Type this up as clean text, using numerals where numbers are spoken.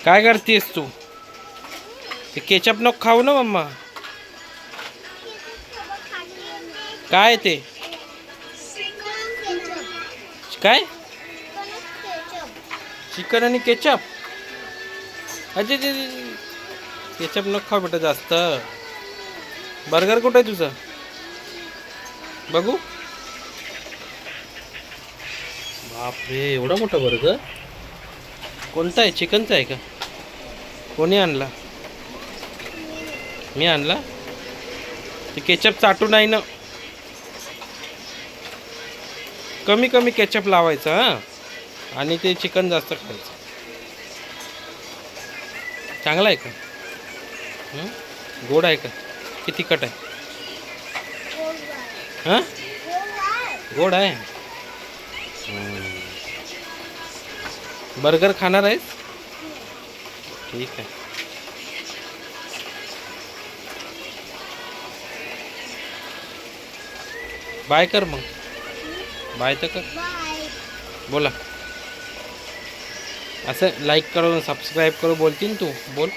काय करतेस तू? ते केचप नको खाऊ ना मम्मा. काय ते? काय? चिकन आणि केचप? अजे केचप नको खाऊ बेटा जास्त. बर्गर कुठे आहे तुझा? बघू. बापरे, एवढा मोठा बर्गर. कोणता आहे? चिकनचा आहे का? कोणी आणला? मी आणला. ते केचप चाटू नाही ना. कमी कमी केचप लावायचं हां. आणि ते चिकन जास्त खायचं. चांगला आहे का? गोड आहे का? की तिखट आहे? हां, गोड आहे. बर्गर खाणार आहेस? ठीक आहे. बाय कर मग. बाय तर कर. बोला. असं लाईक करो सबस्क्राईब करो बोलतीन तू बोल.